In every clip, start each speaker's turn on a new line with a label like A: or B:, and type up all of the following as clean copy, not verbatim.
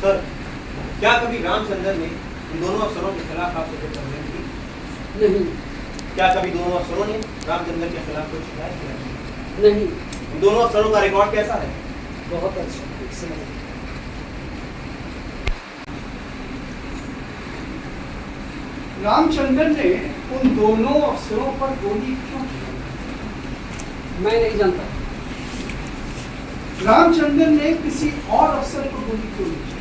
A: Sir, क्या कभी रामचंद्र ने इन दोनों अफसरों के खिलाफ आपसे कोई कंप्लेंट की?
B: नहीं।
A: क्या कभी दोनों अफसरों ने रामचंद्र के खिलाफ कोई शिकायत की?
B: नहीं।
A: इन दोनों अफसरों का रिकॉर्ड कैसा है?
B: बहुत अच्छा, excellent।
C: रामचंद्र ने उन दोनों अफसरों पर गोली क्यों की?
B: मैं नहीं जानता।
C: रामचंद्र ने किसी और अफसर पर गोली क्यों नहीं की?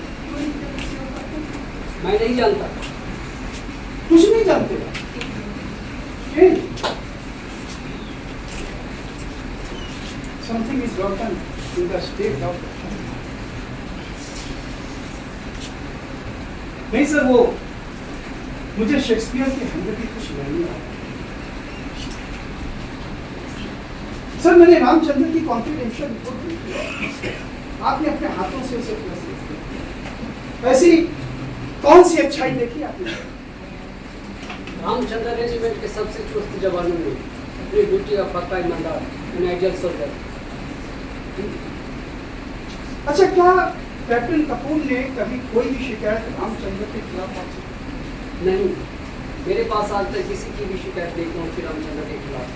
B: मैं नहीं जानता।
C: कुछ नहीं जानते? Something is rotten in the state of नहीं सर, वो मुझे शेक्सपियर की हैंडराइटिंग कुछ नहीं आ रहा। सर, मैंने रामचंद्र की कॉन्फिडेंशियल रिपोर्ट देखी, आपने अपने हाथों से उसे प्रेस किया। ऐसी कौन सी अच्छाई देखी आपने?
B: रामचंद्र रेजिमेंट के सबसे चुस्त जवानों में अपनी ड्यूटी का पक्का ईमानदार, एन आइडियल सोल्जर।
C: अच्छा, क्या कैप्टन कपूर ने कभी कोई भी शिकायत रामचंद्र के खिलाफ आपसे?
B: नहीं, मेरे पास आज तक किसी की भी शिकायत नहीं पहुंची रामचंद्र के खिलाफ।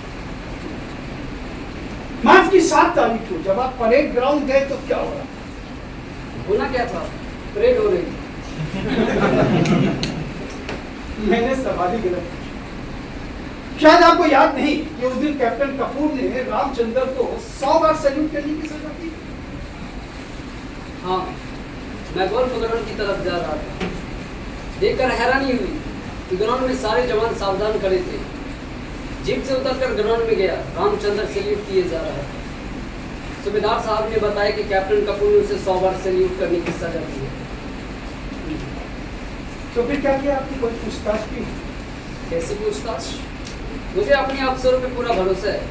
C: मार्च की 7 तारीख को जब आप परेड ग्राउंड गए तो क्या हो रहा?
B: होना क्या था? परेड हो रही थी।
C: मैंने सवाल ही गलत पूछा। शायद आपको याद नहीं कि उस दिन कैप्टन कपूर ने रामचंद्र को 100 बार सैल्यूट करने की सजा दी।
B: हाँ, मैं गोल्फ ग्राउंड की तरफ जा रहा था। देखकर हैरानी हुई कि ग्राउंड में सारे जवान सावधान खड़े थे। जीप से उतरकर ग्राउंड में गया, रामचंद्र सैल्यूट किए जा रहा था। सूबेदार साहब ने बताया कि कैप्टन कपूर ने उसे 100 बार सैल्यूट करने की सजा दी है।
C: तो फिर क्या किया? आपकी कोई पूछताछ की?
B: कैसी पूछताछ? मुझे अपने अफसरों पे पूरा भरोसा है।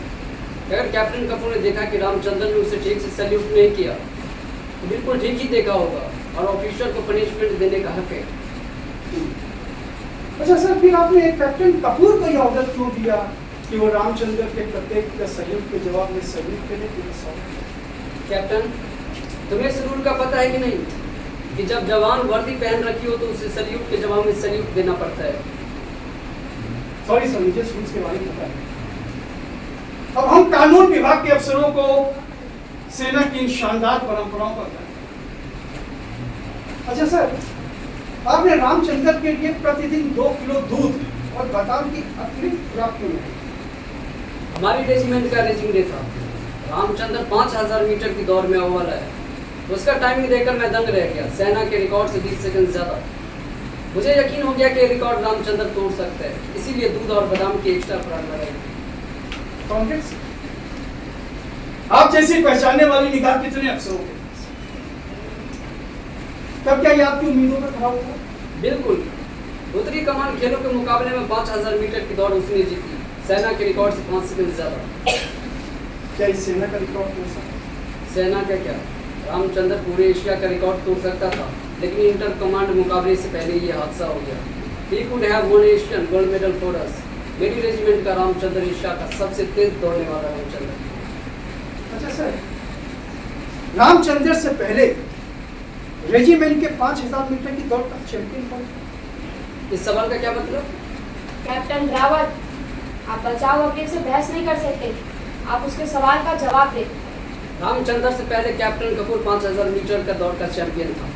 B: अगर कैप्टन कपूर ने देखा कि रामचंद्र ने उसे ठीक से सैल्यूट नहीं किया तो बिल्कुल ठीक ही देखा होगा और ऑफिसर को पनिशमेंट देने का हक है।
C: अच्छा सर, फिर आपने कैप्टन कपूर को यह ऑर्डर क्यों दिया कि वो रामचंद्र के प्रत्येक सैल्यूट के जवाब में सैल्यूट करे?
B: कैप्टन, तुम्हें इस रूल का पता है कि नहीं कि जब जवान वर्दी पहन रखी हो तो उसे सैल्यूट के जवाब में सैल्यूट देना पड़ता है।
C: सॉरी सर, मुझे रूल्स के बारे में पता है। अब हम कानून विभाग के अफसरों को सेना की इन शानदार परंपराओं पर बताएं। अच्छा सर, आपने रामचंद्र के लिए प्रतिदिन 2 किलो दूध और बादाम की अतिरिक्त खुराक क्यों नहीं?
B: हमारी रेजिमेंट का रेजिंग डे था। रामचंद्र 5000 मीटर की दौड़ में अव्वल है। उसका टाइमिंग देखकर मैं दंग रह गया। सेना के रिकॉर्ड से 20 सेकंड ज्यादा। मुझे यकीन हो गया कि रिकॉर्ड रामचंद्र तोड़ सकता है, इसीलिए दूध और बादाम की एक्स्ट्रा खुराक लगाई।
C: कांग्रेस, आप जैसी पहचानने वाली निगाह कितने अफसरों के पास? तब क्या ये आपकी उम्मीदों पर खरा होगा?
B: बिल्कुल। उत्तरी कमान खेलों के मुकाबले में 5000 मीटर की दौड़ उसने जीती, सेना के रिकॉर्ड से 5 सेकंड ज्यादा।
C: क्या इस सेना का रिकॉर्ड तोड़ सकता?
B: सेना का क्या, रामचंद्र पूरे एशिया का रिकॉर्ड तोड़ सकता था, लेकिन इंटर कमांड मुकाबले से पहले ये हादसा हो गया। He could have won Asian gold medal for us। मेरी रेजिमेंट का रामचंद्र एशिया का सबसे तेज दौड़ने वाला रामचंद्र।
C: अच्छा सर, रामचंद्र से पहले रेजिमेंट के 5000 मीटर की दौड़ का चैंपियन कौन?
B: इस सवाल का क्या मतलब?
D: कैप्टन रावत, आप बचाव वकील से बहस नहीं कर सकते। आप उसके सवाल का जवाब दें।
B: रामचंद्र से पहले कैप्टन कपूर 5000 मीटर का दौड़ का चैंपियन था।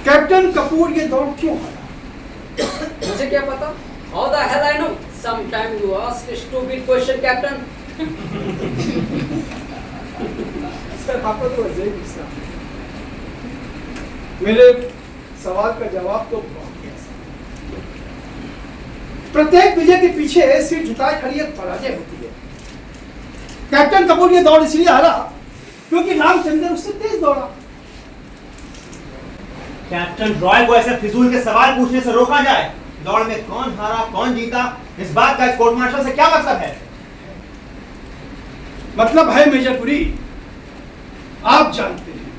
C: कैप्टन कपूर ये दौड़ क्यों हारा?
B: मुझे क्या पता? How the hell I know? Sometimes you ask a stupid question, Captain.
C: Sir, आपको तो अजय गुस्सा। मेरे सवाल का जवाब तो बहुत ही आसान। प्रत्येक विजय के पीछे सिर झुकाए खड़ी एक पराजय होती है। कैप्टन कपूर ये दौड़ इसलिए हारा क्योंकि रामचंद्र उससे तेज दौड़ा।
A: कैप्टन रॉय को ऐसे फिजूल के सवाल पूछने से रोका जाए। दौड़ में कौन हारा कौन जीता इस बात का इस कोर्ट मार्शल से क्या मतलब है?
C: मतलब है मेजर पुरी, आप जानते हैं,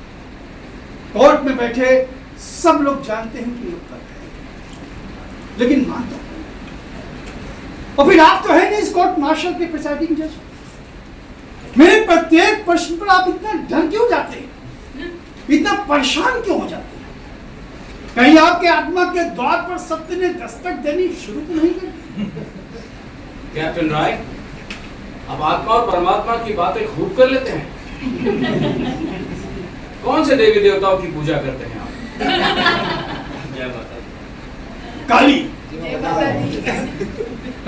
C: कोर्ट में बैठे सब लोग जानते हैं कि लोग कर रहे हैं, लेकिन मानता नहीं। और फिर आप तो है नहीं इस कोर्ट मार्शल के प्रिसाइडिंग जज। मेरे प्रत्येक प्रश्न पर आप इतना डर क्यों जाते हैं, इतना आप परेशान क्यों हो जाते हैं? कहीं आपके आत्मा के द्वार पर सत्य ने दस्तक देनी शुरू तो नहीं कर?
E: कैप्टन राय, अब आत्मा और परमात्मा की बातें खूब कर लेते हैं। कौन से देवी देवताओं की पूजा करते हैं आप?
A: जय माता
C: काली,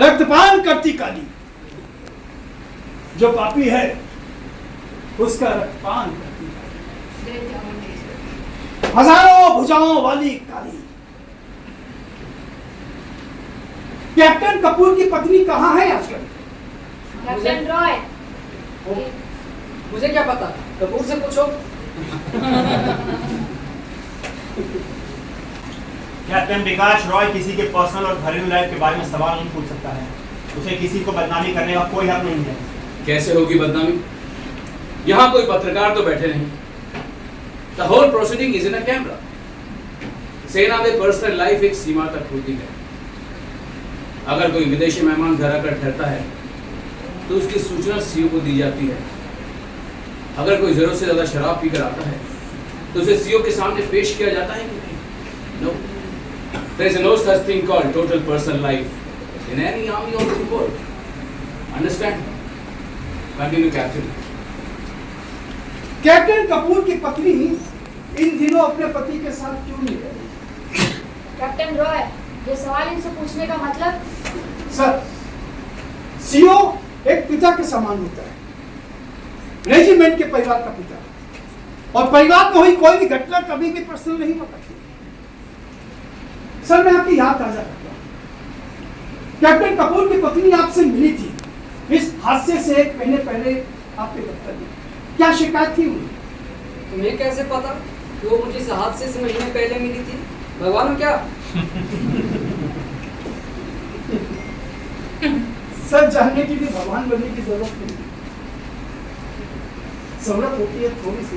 C: रक्तपान करती काली, जो पापी है उसका रक्तपान करती काली, हजारों भुजाओं वाली काली। कैप्टन कपूर की पत्नी कहाँ है आजकल?
D: कैप्टन रॉय,
B: मुझे क्या पता, कपूर से पूछो।
A: कैप्टन विकास रॉय किसी के पर्सनल और घरेलू लाइफ के बारे में सवाल नहीं पूछ सकता है। उसे किसी को बदनामी करने का कोई हक नहीं है।
E: कैसे होगी बदनामी? यहाँ कोई पत्रकार तो बैठे नहीं। The whole proceeding is in a camera. सेना में पर्सनल लाइफ एक सीमा तक होती है। अगर कोई विदेशी मेहमान घर आकर ठहरता है तो उसकी सूचना सीओ को दी जाती है। अगर कोई जरूरत से ज्यादा शराब पीकर आता है तो उसे सीओ के सामने पेश किया जाता है कि नहीं? No. There is no such thing called total personal life in any army or the world. Understand? Continue, Captain.
C: Captain Kapoor की पत्नी इन दिनों अपने पति के साथ क्यों नहीं रह रही?
D: कैप्टन रॉय, ये सवाल इनसे पूछने का मतलब?
C: सर, सीओ एक पिता के समान होता है, रेजिमेंट के परिवार का पिता, और परिवार में हुई कोई भी घटना कभी भी पर्सनल नहीं हो सकती। सर, मैं आपकी याद ताजा करता हूं। कैप्टन कपूर की पत्नी आपसे मिली थी इस हादसे से 1 महीने पहले आपके दफ्तर में। क्या शिकायत थी उन्हें?
B: तुम्हें कैसे पता कि वो मुझे इस हादसे से महीने पहले मिली थी? भगवान हो क्या?
C: सर, जानने के लिए भगवान बनने की जरूरत नहीं, जरूरत होती है थोड़ी सी।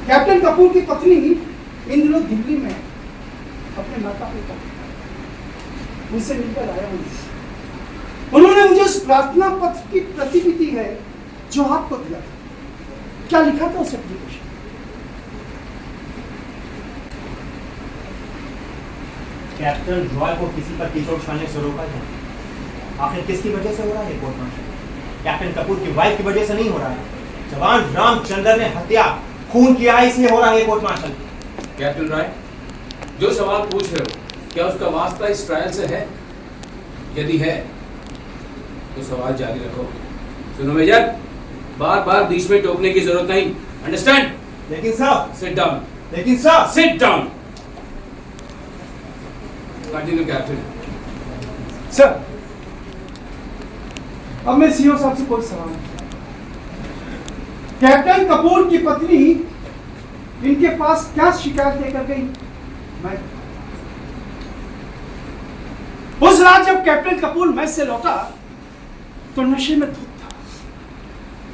C: कैप्टन कपूर की पत्नी इन दिनों दिल्ली में अपने माता पिता उनसे मिलकर आया हूं। उन्होंने मुझे उस प्रार्थना पत्र की प्रतिलिपि है जो आपको दिया था। क्या लिखा था उस एप्लीकेशन?
A: कैप्टन रॉय को किसी पर कीचड़ उछालने से रोका जाए। आखिर किसकी वजह से हो रहा है कोर्ट मार्शल? कैप्टन कपूर की वाइफ की वजह से नहीं हो रहा है। जवान रामचंद्र ने हत्या खून किया है, इसलिए हो रहा है कोर्ट मार्शल।
E: कैप्टन राय, जो सवाल पूछ रहे हो क्या उसका वास्ता इस ट्रायल से है? यदि है तो सवाल जारी रखो। सुनो मेजर, बार बार बीच में टोकने की जरूरत नहीं। अंडरस्टैंड?
A: लेकिन सर,
E: सिट डाउन।
A: लेकिन sir,
E: sit down. Continue captain.
C: Sir, अब मैं सीओ साहब से कोई सवाल नहीं। कैप्टन कपूर की पत्नी इनके पास क्या शिकायत लेकर गई? मैं उस रात जब कैप्टन कपूर मैच से लौटा तो नशे में धुत था।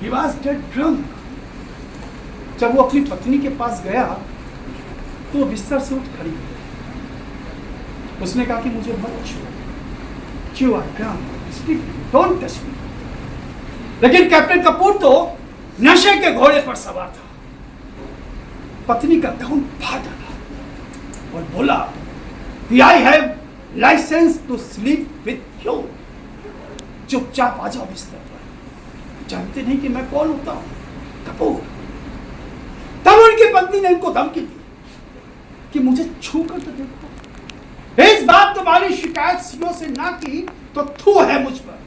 C: He was dead drunk. जब वो अपनी पत्नी के पास गया तो वो बिस्तर से उठ खड़ी हुई। उसने कहा कि मुझे मत छुओ, You are drunk. Don't touch me. लेकिन कैप्टन कपूर तो नशे के घोड़े पर सवार था। पत्नी का गाउन फाड़ डाला और बोला कि I have license to sleep with you. चुपचाप आ जाओ बिस्तर पर। जानते नहीं कि मैं कौन होता हूं? कपूर। तब उनकी पत्नी ने इनको धमकी दी कि मुझे छू कर तो देखो। इस बात तुम्हारी शिकायत सीओ से ना की तो थू है मुझ पर।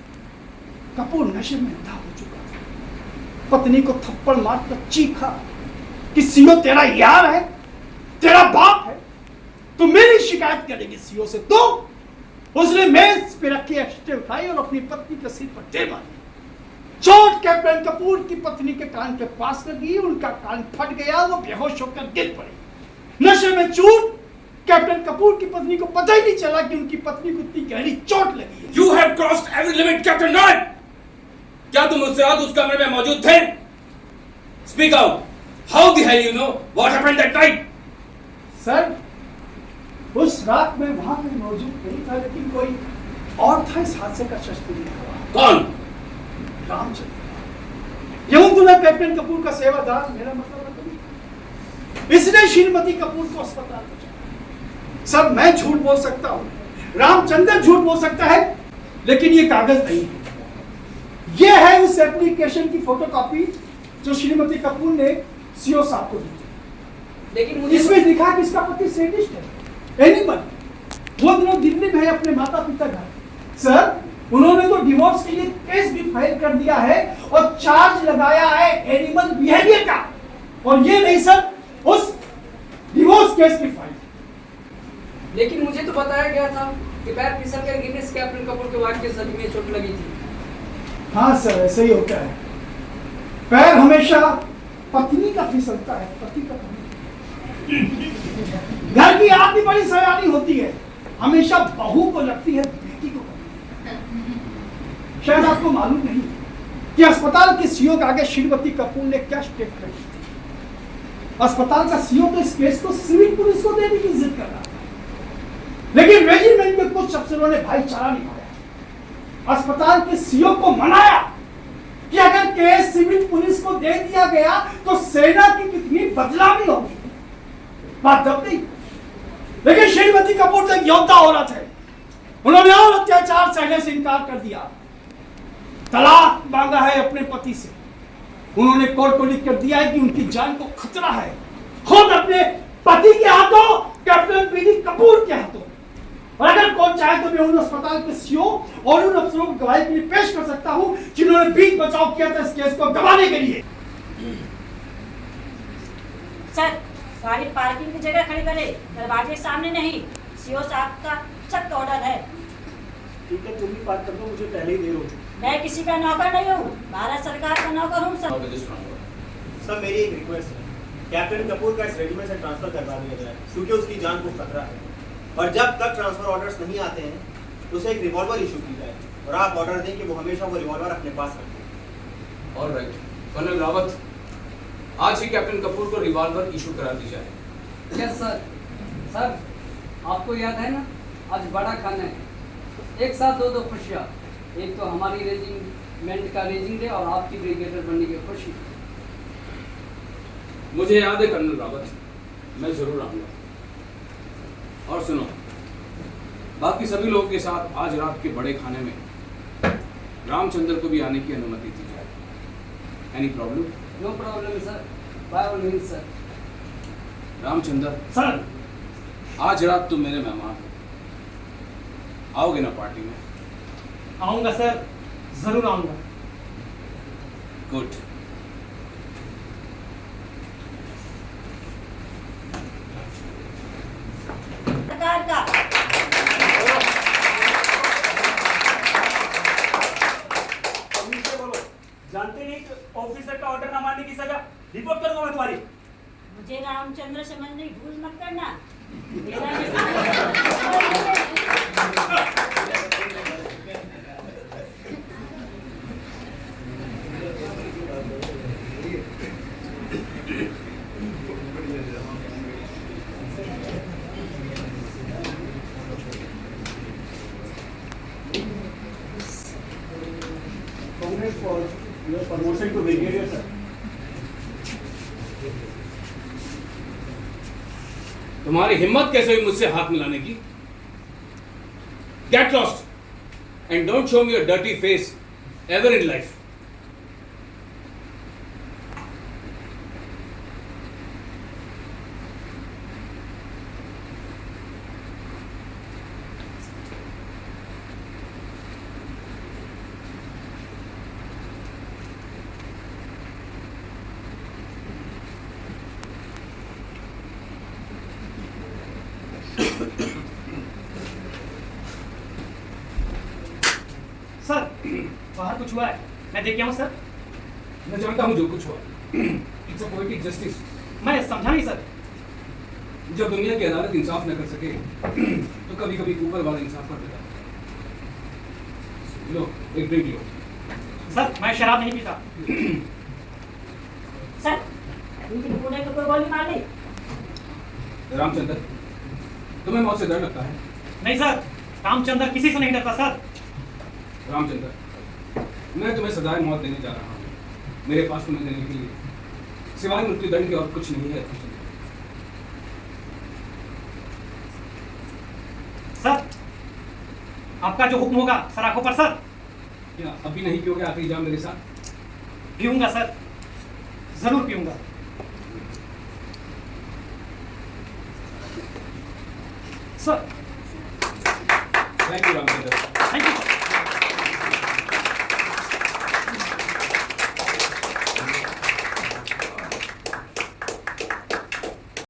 C: कपूर नशे में अंधा हो चुका था। पत्नी को थप्पड़ मारकर चीखा कि सीओ तेरा यार है, तेरा बाप है, तू मेरी शिकायत करेगी सीओ से। तो उसने मेज पे रखी एक्स्ट्रे उठाई और अपनी पत्नी के सिर पर दे मारी। चोट कैप्टन कपूर की पत्नी के कान के पास लगी, उनका कान फट गया, वो बेहोश होकर गिर पड़ी। नशे में चूर कैप्टन कपूर की पत्नी को पता ही नहीं चला कि उनकी पत्नी को इतनी गहरी चोट लगी है।
E: You have crossed every limit, Captain Roy. क्या तुम उस रात उस कमरे में मौजूद थे? Speak out. How the hell you know what happened that night?
C: Sir, उस रात में वहां पे मौजूद नहीं था, लेकिन कोई और था इस हादसे का शस्त्री।
E: कौन?
C: रामचंद्र। यूं तो मैं कैप्टन कपूर का सेवादार, मेरा मतलब है इसने श्रीमती कपूर को अस्पताल पहुंचाया। सर मैं झूठ बोल सकता हूं, रामचंद्र झूठ बोल सकता है, लेकिन ये कागज नहीं है। ये है उस एप्लीकेशन की फोटोकॉपी जो श्रीमती कपूर ने सीओ साहब को दी थी।
B: लेकिन मुझे
C: इसमें लिखा है कि इसका पति सेडिस्ट है, एनिमल। वो दिनों दिल्ली में है अपने माता पिता घर। सर उन्होंने तो डिवोर्स के लिए केस भी फाइल कर दिया है और चार्ज लगाया है एनिमल बिहेवियर का। और ये नहीं सर, उस डिवोर्स केस की फाइल।
B: लेकिन मुझे तो बताया गया था कि पैर फिसल कर गिरने से कैप्टन कपूर के वाइफ के शरीर में चोट लगी थी।
C: हाँ सर ऐसे ही होता है, पैर हमेशा पत्नी का फिसलता है, पति का नहीं। घर की आदमी बड़ी सयानी होती है, हमेशा बहू को लगती है बेटी को। शायद आपको मालूम नहीं कि अस्पताल के सीईओ के आगे श्रीमती कपूर ने क्या स्टेटमेंट दी। अस्पताल का सीईओ तो इस केस को सिविल पुलिस को देने की जिद कर रहा था, लेकिन रेजिमेंट में कुछ अफसरों ने भाईचारा निभाया। अस्पताल के सीईओ को मनाया कि अगर केस सिविल पुलिस को दे दिया गया तो सेना की कितनी बदनामी होगी। बात जब नहीं, लेकिन श्रीमती कपूर तो एक योद्धा औरत है। उन्होंने और अत्याचार सहने से इनकार कर दिया, तलाक मांगा है अपने पति से। उन्होंने कोर्ट को लिख कर दिया है कि उनकी जान को खतरा है, खुद अपने पति के हाथों, कैप्टन पीडी कपूर के हाथों। और अगर कौन चाहे तो मैं उन अस्पताल के सीईओ और उन अफसरों को गवाही के लिए पेश कर सकता हूं जिन्होंने बीच बचाव किया था इस केस को गवाने के लिए।
F: सर गाड़ी पार्किंग की जगह खड़ी करे, दरवाजे के सामने नहीं। सीओ साहब का सख्त ऑर्डर है।
A: ठीक है, तुम भी बात कर दो, मुझे पहले ही देर हो चुकी।
F: मैं किसी का नौकर नहीं हूँ, भारत सरकार का नौकर हूँ सर।
A: सर मेरी एक रिक्वेस्ट है, कैप्टन कपूर का इस रेजिमेंट से ट्रांसफर करवा दिया जाए, क्योंकि उसकी जान को खतरा है। और जब तक ट्रांसफर ऑर्डर्स नहीं आते हैं उसे एक रिवॉल्वर इशू की जाए और आप ऑर्डर दें कि वो हमेशा वो रिवॉल्वर अपने पास रखें।
E: ऑलराइट कर्नल रावत, आज ही कैप्टन कपूर को रिवॉल्वर इशू करा दी जाए।
B: Yes sir. सर आपको याद है ना, आज बड़ा खाना है, एक साथ दो खुशियाँ। एक तो हमारी रेजिमेंट का रेजिंग डे और आपकी ब्रिगेडियर बनने की खुशी।
E: मुझे याद है कर्नल रावत, मैं जरूर आऊंगा। और सुनो, बाकी सभी लोगों के साथ आज रात के बड़े खाने में रामचंद्र को भी आने की अनुमति दी जाए। Any problem?
B: No problem sir, by all means sir.
E: Ramchandra
C: sir
E: आज रात तुम मेरे मेहमान हो, आओगे ना पार्टी में?
A: आऊंगा सर, जरूर आऊंगा।
E: गुड।
F: सरकार का
A: जानते नहीं ऑफिसर का ऑर्डर न मानने की सजा, रिपोर्ट करूंगा मैं तुम्हारी।
F: मुझे रामचंद्र समझने की भूल मत करना।
A: Congrats for your promotion to brigadier, sir.
E: तुम्हारी हिम्मत कैसे हुई मुझसे हाथ मिलाने की? Get lost and don't show me your dirty face ever in life.
A: Sir बाहर कुछ हुआ है, मैं देख के आऊँ सर।
E: मैं जानता हूँ जो कुछ हुआ। It's a poetic justice.
A: मैं समझा नहीं सर।
E: जब दुनिया की अदालत इंसाफ न कर सके तो कभी कभी ऊपर वाला इंसाफ कर देता है। लो एक ड्रिंक लो।
A: सर मैं शराब नहीं पीता।
F: सर उनके बूढ़े को कोई गोली मार ली।
E: रामचंद्र, तुम्हें मौत से डर लगता है?
A: नहीं सर, रामचंद्र किसी से नहीं डरता सर।
E: रामचंद्र, मैं तुम्हें सजाए मौत देने जा रहा हूँ। मेरे पास तुम्हें देने के लिए सिवाय मृत्यु दंड के और कुछ नहीं है।
G: आपका जो हुक्म होगा सर आंखों पर सर।
E: क्या अभी नहीं पियोगे आखिरी जाम मेरे साथ?
G: पीऊंगा सर, जरूर पीऊंगा। Sir
E: thank you Ramchandra.